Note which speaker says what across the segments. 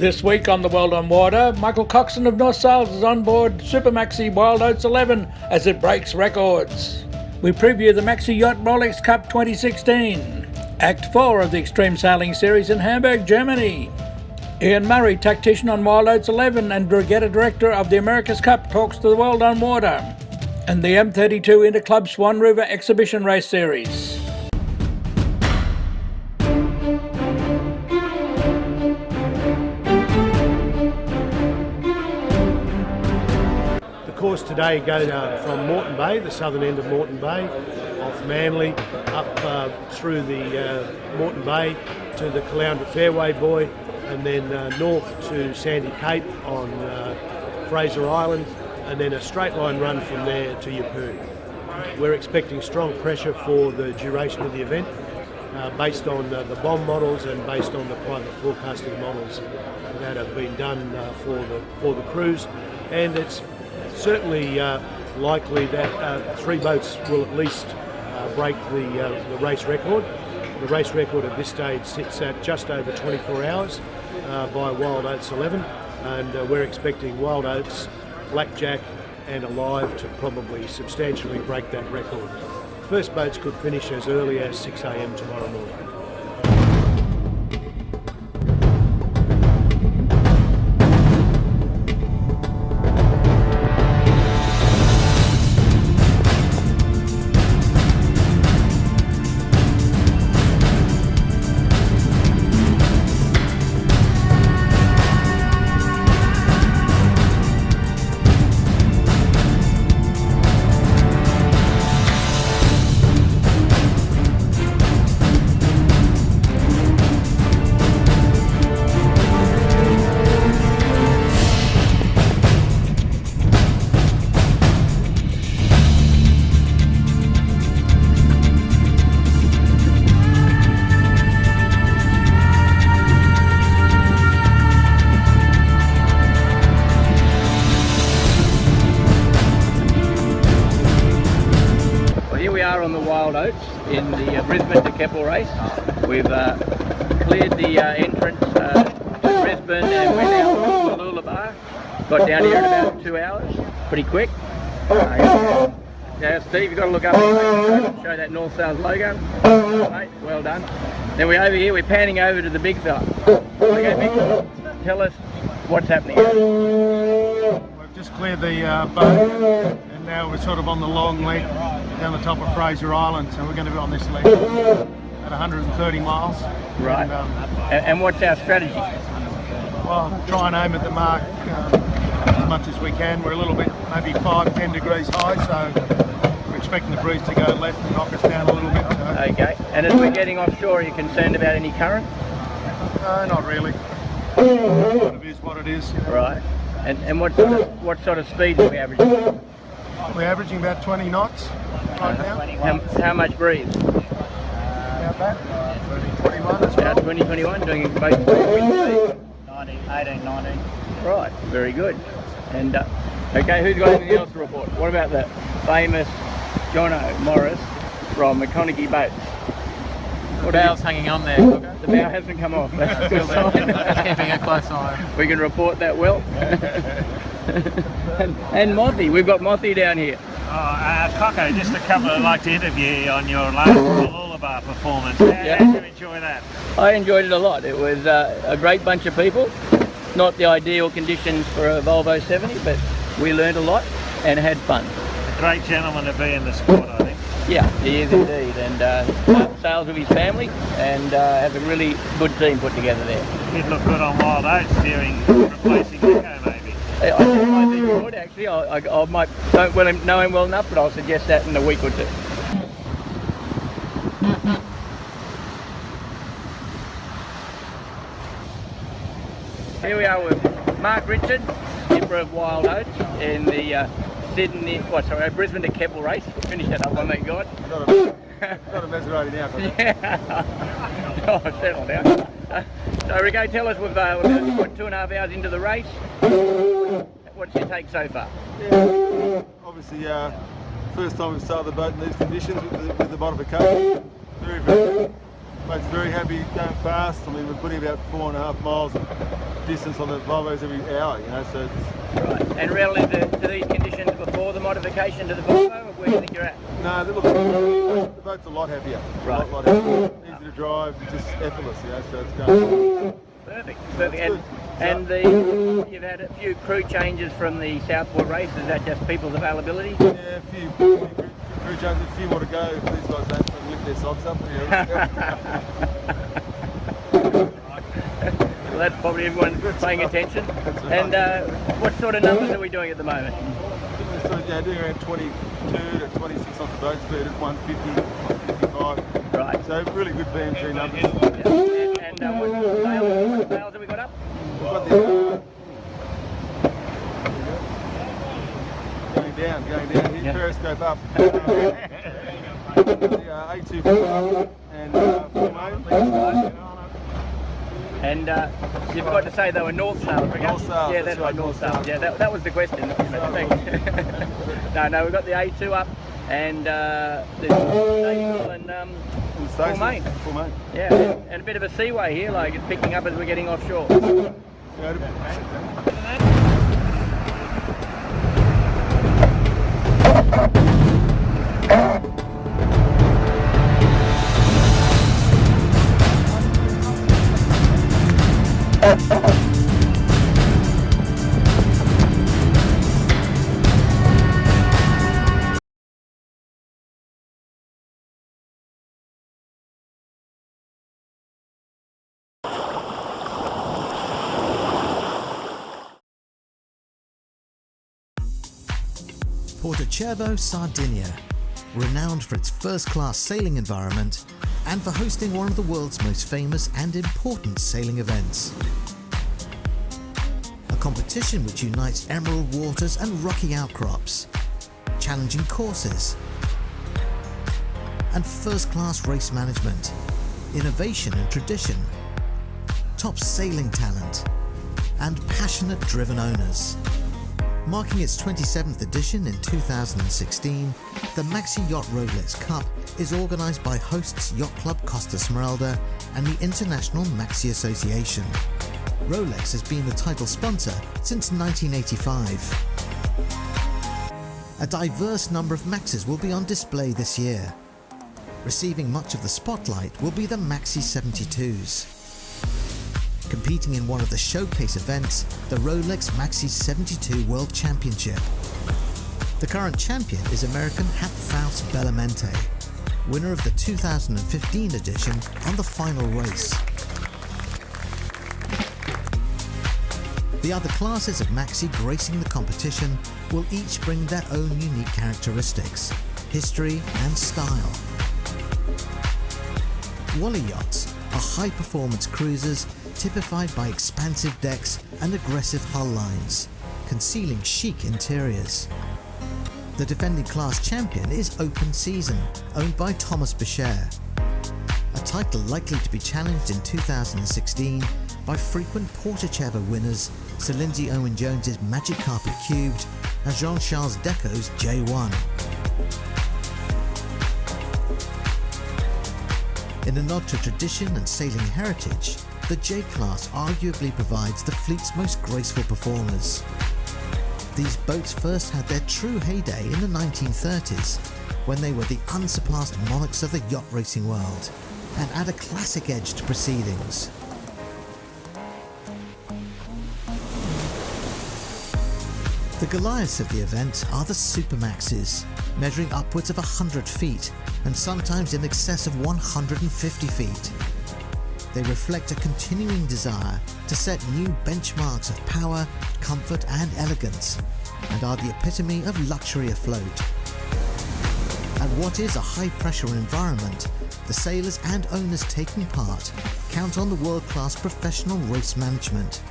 Speaker 1: This week on the World on Water, Michael Coxon of North Sales is on board Super-Maxi Wild Oats 11 as it breaks records. We preview the Maxi Yacht Rolex Cup 2016, Act 4 of the Extreme Sailing Series in Hamburg, Germany. Iain Murray, tactician on Wild Oats 11 and regatta director of the America's Cup, talks to the World on Water, and the M32 Interclub Swan River Exhibition Race Series.
Speaker 2: Course today go from Moreton Bay, the southern end of Moreton Bay, off Manly, up through the Moreton Bay to the Caloundra Fairway Buoy, and then north to Sandy Cape on Fraser Island, and then a straight line run from there to Yeppoon. We're expecting strong pressure for the duration of the event, based on the bomb models and based on the climate forecasting models that have been done for the cruise, and it's certainly likely that 3 boats will at least break the race record. The race record at this stage sits at just over 24 hours by Wild Oats 11, and we're expecting Wild Oats, Blackjack and Alive to probably substantially break that record. First boats could finish as early as 6 a.m. tomorrow morning.
Speaker 3: On the Wild Oats in the Brisbane to Keppel race. We've cleared the entrance to Brisbane and went out to Mooloolaba. Got down here in about 2 hours, pretty quick. Yeah, Steve, you've got to look up and show that North Sales logo. Mate, well done. Then we're over here, we're panning over to the big fella. Okay, big fella, tell us what's happening.
Speaker 2: We've just cleared the boat, and now we're sort of on the long leg down the top of Fraser Island, so we're going to be on this leg at 130 miles.
Speaker 3: Right. And what's our strategy?
Speaker 2: Well, try and aim at the mark as much as we can. We're a little bit, maybe 5-10 degrees high, so we're expecting the breeze to go left and knock us down a little bit. So.
Speaker 3: Okay. And as we're getting offshore, are you concerned about any current?
Speaker 2: No, not really. It is what it is.
Speaker 3: Right. And what sort of speeds are we averaging?
Speaker 2: We're averaging about 20 knots right now.
Speaker 3: How much breeze?
Speaker 2: About that. 21 as well.
Speaker 3: About 20, 21, doing both wind speed?
Speaker 4: 18, 19.
Speaker 3: Right, very good. And okay, who's got anything else to report? What about the famous Jono Morris from McConaughey Boats?
Speaker 4: The bow's hanging on there.
Speaker 3: The bow hasn't come off. That's a good sign.
Speaker 4: Keeping a close eye.
Speaker 3: We can report that well. and Mothy, we've got Mothy down here.
Speaker 5: Coco, just a couple I'd like to interview on your last Mooloolaba performance. How did you enjoy that?
Speaker 3: I enjoyed it a lot. It was a great bunch of people. Not the ideal conditions for a Volvo 70, but we learned a lot and had fun.
Speaker 5: A great gentleman to be in the sport, I think.
Speaker 3: Yeah, he is indeed, and sails with his family and have a really good team put together there.
Speaker 5: He'd look good on Wild Oats replacing Nico, maybe.
Speaker 3: I think he would actually. I don't know him well enough, but I'll suggest that in a week or two. Here we are with Mark Richard number of wild oats in the Brisbane to Keppel race. Finish that up, my God.
Speaker 6: Got a Maserati now.
Speaker 3: Yeah. Oh, settle down. So Rico, tell us, we've got 2.5 hours into the race. What's your take so far?
Speaker 6: Yeah, obviously, first time we've sailed the boat in these conditions with the modification. Very boat's very happy, going fast. I mean, we're putting about 4.5 miles of distance on the Volvos every hour, you know, so it's...
Speaker 3: Right. And relative to these conditions before the modification to the Volvo, where do you think you're at?
Speaker 6: No, look, the boat's a lot happier.
Speaker 3: Right.
Speaker 6: A lot happier. Easy to drive, just effortless, you know, so it's going...
Speaker 3: Perfect.
Speaker 6: Good.
Speaker 3: You've had a few crew changes from the Southport race. Is that just people's availability?
Speaker 6: Yeah, a few crew changes, a few more to go. If these guys don't lift their socks up.
Speaker 3: Well, that's probably everyone paying attention. And what sort of numbers are we doing at the moment?
Speaker 6: We're doing around 22 to 26 off the boat speed at 150, 155.
Speaker 3: Right.
Speaker 6: So really good BMG numbers.
Speaker 3: Yeah. And what sails have we got up?
Speaker 6: We've got the going down here, periscope up. The A2 and full main.
Speaker 3: And you've got to say they were north sails, Rico?
Speaker 6: North sails,
Speaker 3: yeah, that's right, north sails. Yeah, that was the question. No, we've got the A2 up and the Station and full main.
Speaker 6: Full main.
Speaker 3: Yeah, and a bit of a seaway here, like it's picking up as we're getting offshore.
Speaker 7: Porto, Sardinia, renowned for its first-class sailing environment and for hosting one of the world's most famous and important sailing events. A competition which unites emerald waters and rocky outcrops, challenging courses, and first-class race management, innovation and tradition, top sailing talent, and passionate driven owners. Marking its 27th edition in 2016, the Maxi Yacht Rolex Cup is organised by hosts Yacht Club Costa Smeralda and the International Maxi Association. Rolex has been the title sponsor since 1985. A diverse number of Maxis will be on display this year. Receiving much of the spotlight will be the Maxi 72s. Competing in one of the showcase events, the Rolex Maxi 72 World Championship. The current champion is American Hapfouts Bellamente, winner of the 2015 edition on the final race. The other classes of Maxi gracing the competition will each bring their own unique characteristics, history and style. Wally yachts are high-performance cruisers typified by expansive decks and aggressive hull lines, concealing chic interiors. The defending class champion is Open Season, owned by Thomas Bichère, a title likely to be challenged in 2016 by frequent Porto winners Sir Lindsay Owen-Jones's Magic Carpet Cubed and Jean-Charles Decaux's J1. In a nod to tradition and sailing heritage, the J-Class arguably provides the fleet's most graceful performers. These boats first had their true heyday in the 1930s, when they were the unsurpassed monarchs of the yacht racing world, and add a classic edge to proceedings. The Goliaths of the event are the Super-Maxis, measuring upwards of 100 feet, and sometimes in excess of 150 feet. They reflect a continuing desire to set new benchmarks of power, comfort and elegance, and are the epitome of luxury afloat. At what is a high-pressure environment, the sailors and owners taking part count on the world-class professional race management,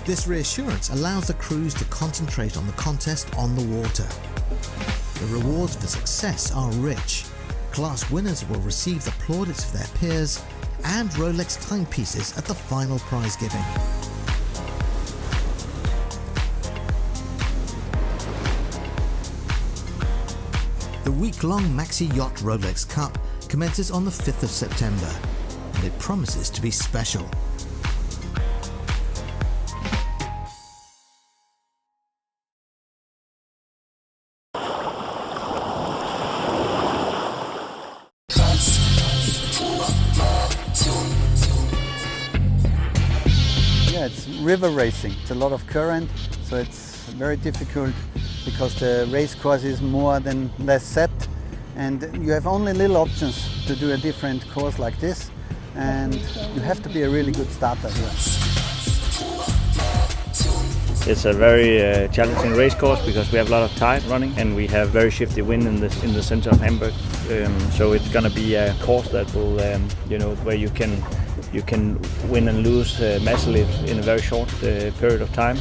Speaker 7: This reassurance allows the crews to concentrate on the contest on the water. The rewards for success are rich. Class winners will receive the plaudits of their peers and Rolex timepieces at the final prize giving. The week-long Maxi Yacht Rolex Cup commences on the 5th of September, and it promises to be special.
Speaker 8: Yeah, it's river racing. It's a lot of current, so it's very difficult because the race course is more than less set, and you have only little options to do a different course like this, and you have to be a really good starter here.
Speaker 9: It's a very challenging race course because we have a lot of tide running and we have very shifty wind in the center of Hamburg. So it's going to be a course that will, where you can win and lose massively in a very short period of time.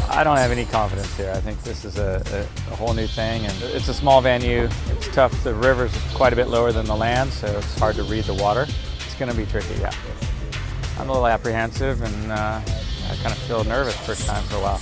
Speaker 4: I don't have any confidence here. I think this is a whole new thing, and it's a small venue. It's tough. The river's quite a bit lower than the land, so it's hard to read the water. It's going to be tricky, yeah. I'm a little apprehensive, and I kind of feel nervous first time for a while.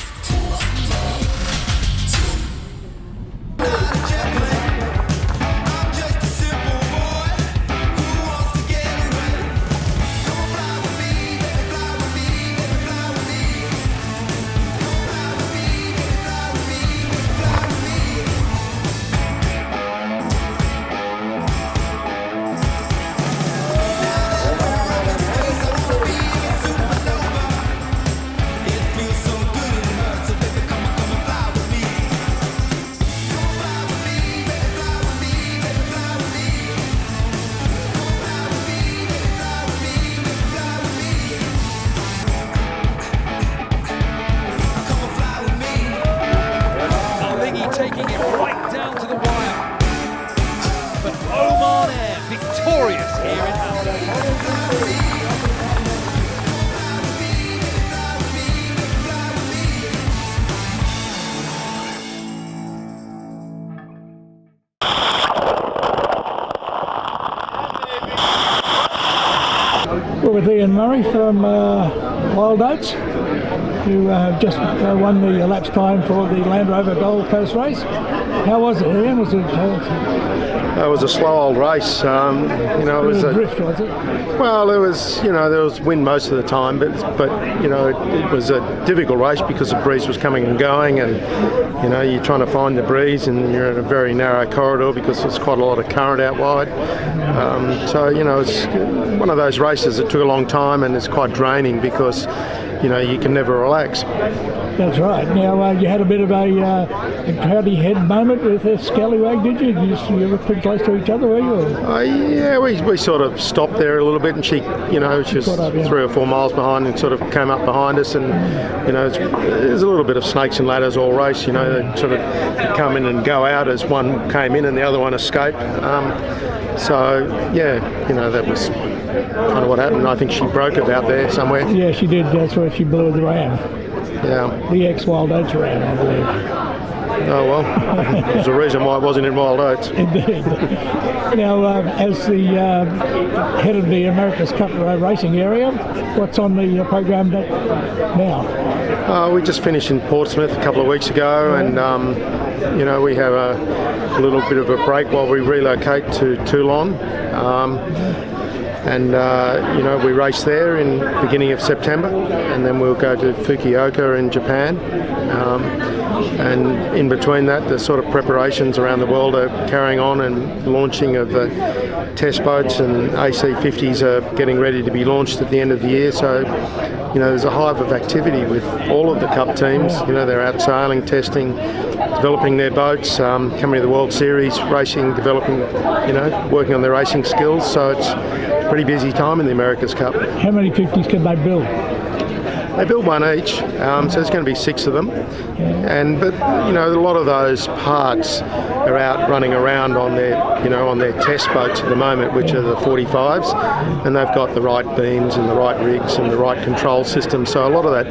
Speaker 10: Taking it right down to the wire. But Oman Air victorious here in Hamburg.
Speaker 1: We're with Iain Murray from Wild Oats, who just won the elapsed time for the Land Rover Gold Coast race. How was it, Iain? Was it?
Speaker 2: It was a slow old race. It was a
Speaker 1: drift, was it?
Speaker 2: Well, there was wind most of the time, but it was a difficult race because the breeze was coming and going, and you're trying to find the breeze, and you're in a very narrow corridor because there's quite a lot of current out wide. It's one of those races that took a long time, and it's quite draining because you can never relax.
Speaker 1: That's right. Now, you had a bit of a crowdy head moment with a scallywag, did you? You were pretty close to each other, were you?
Speaker 2: Yeah, we sort of stopped there a little bit, and she was
Speaker 1: up, yeah.
Speaker 2: 3 or 4 miles behind and sort of came up behind us, and there's a little bit of snakes and ladders all race. They sort of come in and go out as one came in and the other one escaped. That was kind of what happened. I think she broke about there somewhere.
Speaker 1: Yeah, she did. That's where she blew the ram.
Speaker 2: Yeah.
Speaker 1: The ex-Wild Oats ram, I believe.
Speaker 2: Oh, well, there's a reason why it wasn't in Wild Oats.
Speaker 1: Indeed. Now, as the head of the America's Cup racing area, what's on the program now?
Speaker 2: We just finished in Portsmouth a couple of weeks ago, and we have a little bit of a break while we relocate to Toulon. We race there in the beginning of September, and then we'll go to Fukuoka in Japan. And in between that, the sort of preparations around the world are carrying on, and launching of the test boats and AC50s are getting ready to be launched at the end of the year. So, there's a hive of activity with all of the Cup teams. They're out sailing, testing, developing their boats, coming to the World Series, racing, developing, working on their racing skills. So it's a pretty busy time in the America's Cup.
Speaker 1: How many 50s can they build?
Speaker 2: They build one each, so there's going to be 6 of them. But you know, a lot of those parts are out running around on their, you know, on their test boats at the moment, which are the 45s, and they've got the right beams and the right rigs and the right control system. So a lot of that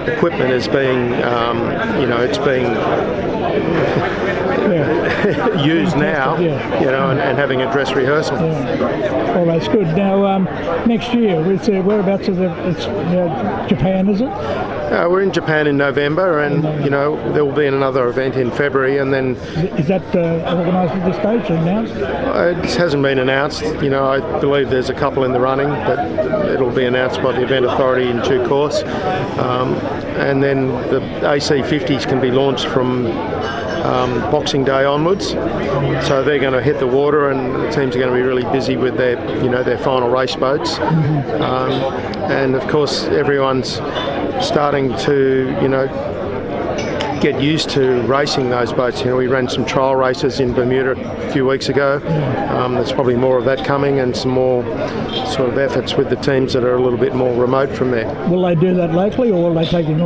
Speaker 2: equipment is being, you know, it's being used now, you know, and having a dress rehearsal.
Speaker 1: Well, that's good. Now, next year, whereabouts is it's Japan, is it?
Speaker 2: We're in Japan in November, and you know, there will be another event in February, and then
Speaker 1: is that organised at this stage or announced?
Speaker 2: It hasn't been announced. You know, I believe there's a couple in the running, but it'll be announced by the event authority in due course. And then the AC50s can be launched from Boxing Day onwards, so they're going to hit the water, and the teams are going to be really busy with their, you know, their final race boats. And of course, everyone's starting to, you know, get used to racing those boats. You know, we ran some trial races in Bermuda a few weeks ago. There's probably more of that coming, and some more sort of efforts with the teams that are a little bit more remote from there.
Speaker 1: Will they do that locally, or will they take them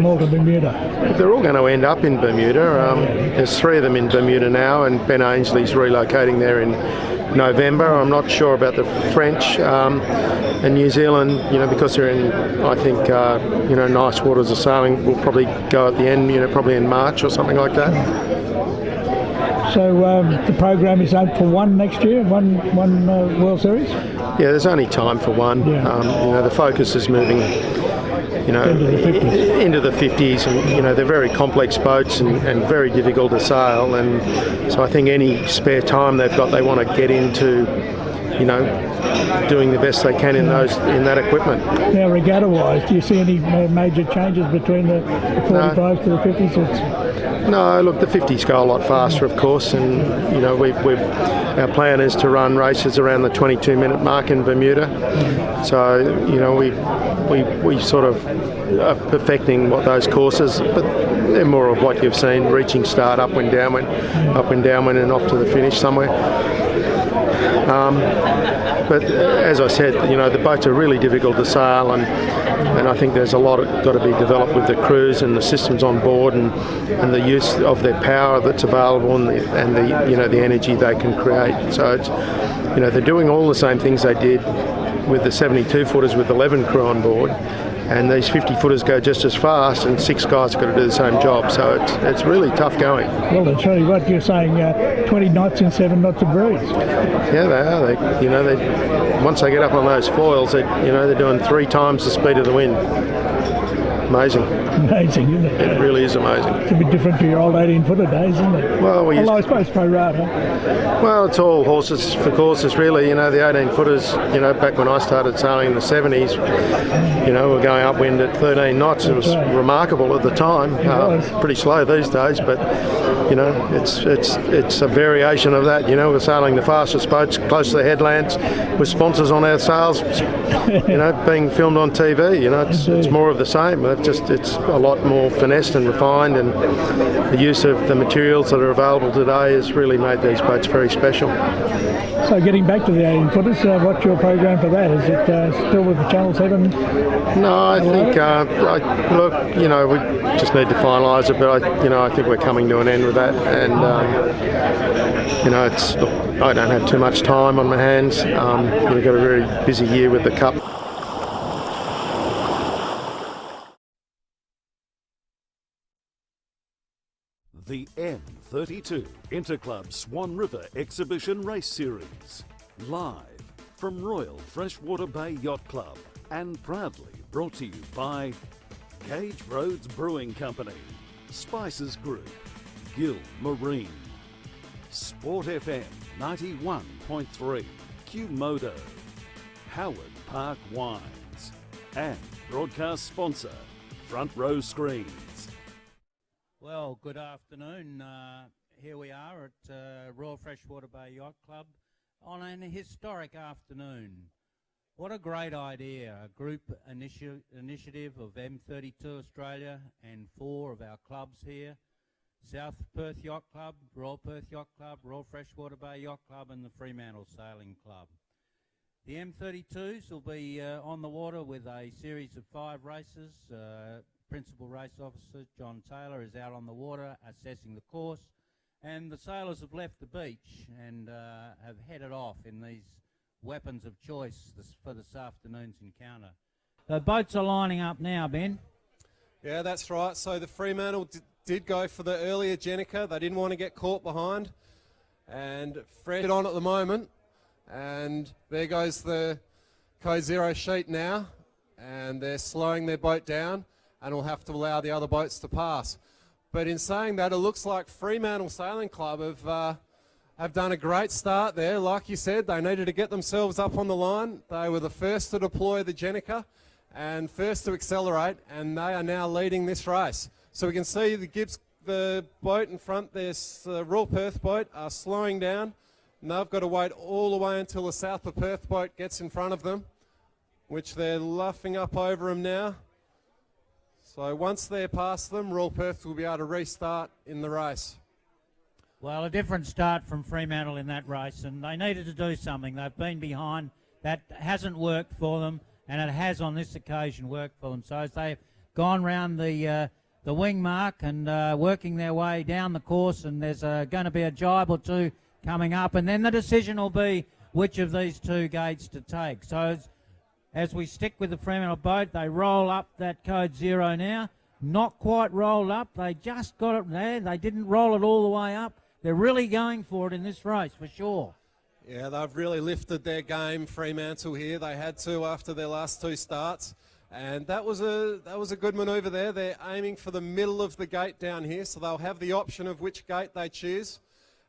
Speaker 1: all to Bermuda?
Speaker 2: They're all going to end up in Bermuda. There's 3 of them in Bermuda now, and Ben Ainsley's relocating there in November. I'm not sure about the French and New Zealand, you know, because they're in, I think, you know, nice waters of sailing. We'll probably go at the end, you know, probably in March or something like that.
Speaker 1: So the program is out for one next year, one World Series?
Speaker 2: Yeah, there's only time for one. You know, the focus is moving, you know, into the 50s, and you know, they're very complex boats and very difficult to sail, and so I think any spare time they've got, they want to get into, you know, doing the best they can in that equipment.
Speaker 1: Now, regatta-wise, do you see any major changes between the 45s to the 50s?
Speaker 2: No, look, the 50s go a lot faster, of course, and you know, our plan is to run races around the 22-minute mark in Bermuda. So you know, we sort of are perfecting what those courses, but they're more of what you've seen: reaching start, upwind, downwind, and off to the finish somewhere. But as I said, you know, the boats are really difficult to sail, and I think there's a lot got to be developed with the crews and the systems on board, and the use of their power that's available, and the you know, the energy they can create. So it's, you know, they're doing all the same things they did with the 72-footers with 11 crew on board, and these 50-footers go just as fast, and 6 guys have got to do the same job. So it's really tough going.
Speaker 1: Well, that's really what you're saying. 20 knots in 7 knots of breeze.
Speaker 2: Yeah, they are. You know, once they get up on those foils, you know, they're doing 3 times the speed of the wind. Amazing.
Speaker 1: Amazing, isn't it?
Speaker 2: It really is amazing.
Speaker 1: It's a bit different to your old 18-footer days, isn't it?
Speaker 2: Well,
Speaker 1: I suppose pro rata.
Speaker 2: Well, it's all horses for courses, really. You know, the 18-footers, you know, back when I started sailing in the 70s, you know, we're going upwind at 13 knots. It was remarkable at the time. Pretty slow these days, but, you know, it's a variation of that. You know, we're sailing the fastest boats close to the headlands with sponsors on our sails, you know, being filmed on TV. You know, it's more of the same. It's a lot more finessed and refined, and the use of the materials that are available today has really made these boats very special.
Speaker 1: So getting back to the 18-footers, what's your program for that? Is it still with the Channel 7?
Speaker 2: No, I think, look, you know, we just need to finalise it, but I think we're coming to an end with that, and you know, I don't have too much time on my hands. We've got a very busy year with the Cup.
Speaker 11: The M32 Interclub Swan River Exhibition Race Series, live from Royal Freshwater Bay Yacht Club, and proudly brought to you by Gage Roads Brewing Company, Spices Group, Gill Marine, Sport FM 91.3, Q-Modo, Howard Park Wines, and broadcast sponsor, Front Row Screens.
Speaker 12: Well, good afternoon. Here we are at Royal Freshwater Bay Yacht Club on an historic afternoon. What a great idea, a group initiative of M32 Australia and 4 of our clubs here, South Perth Yacht Club, Royal Perth Yacht Club, Royal Freshwater Bay Yacht Club and the Fremantle Sailing Club. The M32s will be on the water with a series of 5 races. Principal race officer John Taylor is out on the water assessing the course, and the sailors have left the beach and have headed off in these weapons of choice for this afternoon's encounter. The boats are lining up now, Ben.
Speaker 13: Yeah, that's right. So the Fremantle did go for the earlier Jenica. They didn't want to get caught behind, and Fred on at the moment. And there goes the Code Zero sheet now, and they're slowing their boat down, and will have to allow the other boats to pass. But in saying that, it looks like Fremantle Sailing Club have done a great start there. Like you said, they needed to get themselves up on the line. They were the first to deploy the Jenica and first to accelerate, and they are now leading this race. So we can see the boat in front, there's the Royal Perth boat, are slowing down. And they've got to wait all the way until the South of Perth boat gets in front of them, which they're luffing up over them now. So once they're past them, Royal Perth will be able to restart in the race.
Speaker 12: Well, a different start from Fremantle in that race, and they needed to do something. They've been behind. That hasn't worked for them, and it has on this occasion worked for them. So as they've gone round the wing mark and working their way down the course, and there's going to be a jibe or two coming up, and then the decision will be which of these 2 gates to take. So as we stick with the Fremantle boat, they roll up that Code Zero now. Not quite rolled up. They just got it there. They didn't roll it all the way up. They're really going for it in this race, for sure.
Speaker 13: Yeah, they've really lifted their game, Fremantle here. They had to after their last 2 starts. And that was a good manoeuvre there. They're aiming for the middle of the gate down here, so they'll have the option of which gate they choose.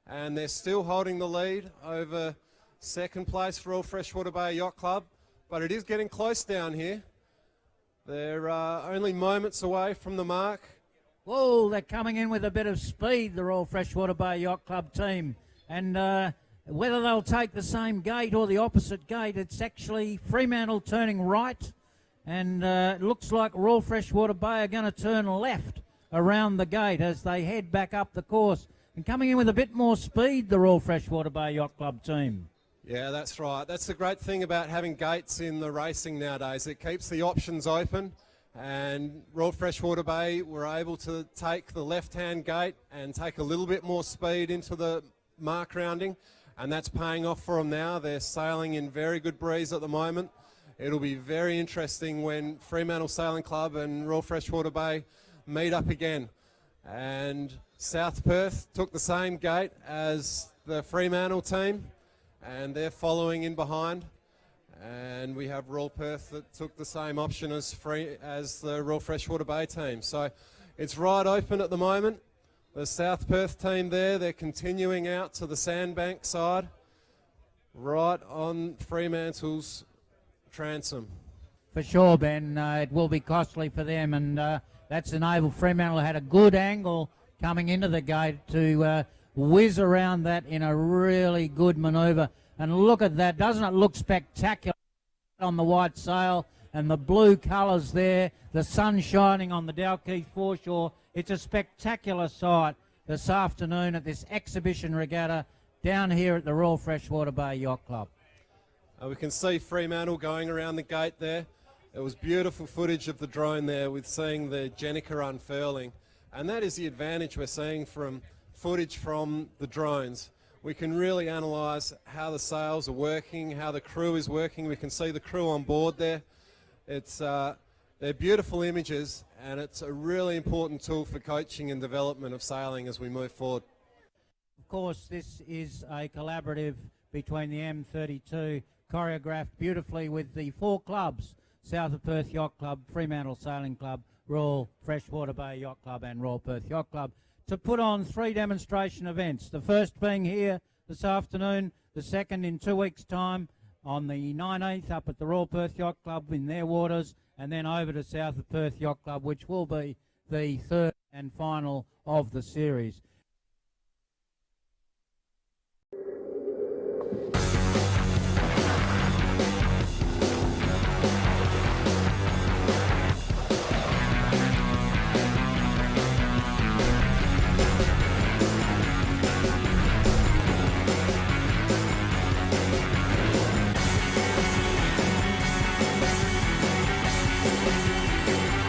Speaker 13: And they're still holding the lead over second place for Royal Freshwater Bay Yacht Club, but it is getting close down here. They're only moments away from the mark.
Speaker 12: Whoa, they're coming in with a bit of speed, the Royal Freshwater Bay Yacht Club team. And whether they'll take the same gate or the opposite gate, it's actually Fremantle turning right, and it looks like Royal Freshwater Bay are going to turn left around the gate as they head back up the course. And coming in with a bit more speed, the Royal Freshwater Bay Yacht Club team.
Speaker 13: Yeah, that's right. That's the great thing about having gates in the racing nowadays. It keeps the options open, and Royal Freshwater Bay were able to take the left-hand gate and take a little bit more speed into the mark rounding, and that's paying off for them now. They're sailing in very good breeze at the moment. It'll be very interesting when Fremantle Sailing Club and Royal Freshwater Bay meet up again. And South Perth took the same gate as the Fremantle team, and they're following in behind. And we have Royal Perth that took the same option as the Royal Freshwater Bay team. So it's right open at the moment. The South Perth team there, they're continuing out to the Sandbank side, right on Fremantle's transom.
Speaker 12: For sure, Ben, it will be costly for them, and that's enabled Fremantle had a good angle coming into the gate to whiz around that in a really good manoeuvre. And look at that, doesn't it look spectacular on the white sail and the blue colours there, the sun shining on the Dalkeith foreshore. It's a spectacular sight this afternoon at this exhibition regatta down here at the Royal Freshwater Bay Yacht Club.
Speaker 13: We can see Fremantle going around the gate there. It was beautiful footage of the drone there with seeing the Jenica unfurling. And that is the advantage we're seeing from footage from the drones. We can really analyse how the sails are working, how the crew is working. We can see the crew on board there. They're beautiful images, and it's a really important tool for coaching and development of sailing as we move forward.
Speaker 12: Of course, this is a collaborative between the M32, choreographed beautifully with the 4 clubs, South of Perth Yacht Club, Fremantle Sailing Club, Royal Freshwater Bay Yacht Club and Royal Perth Yacht Club, to put on 3 demonstration events. The first being here this afternoon, the second in 2 weeks' time on the 19th up at the Royal Perth Yacht Club in their waters, and then over to South of Perth Yacht Club, which will be the third and final of the series.
Speaker 10: Yacht.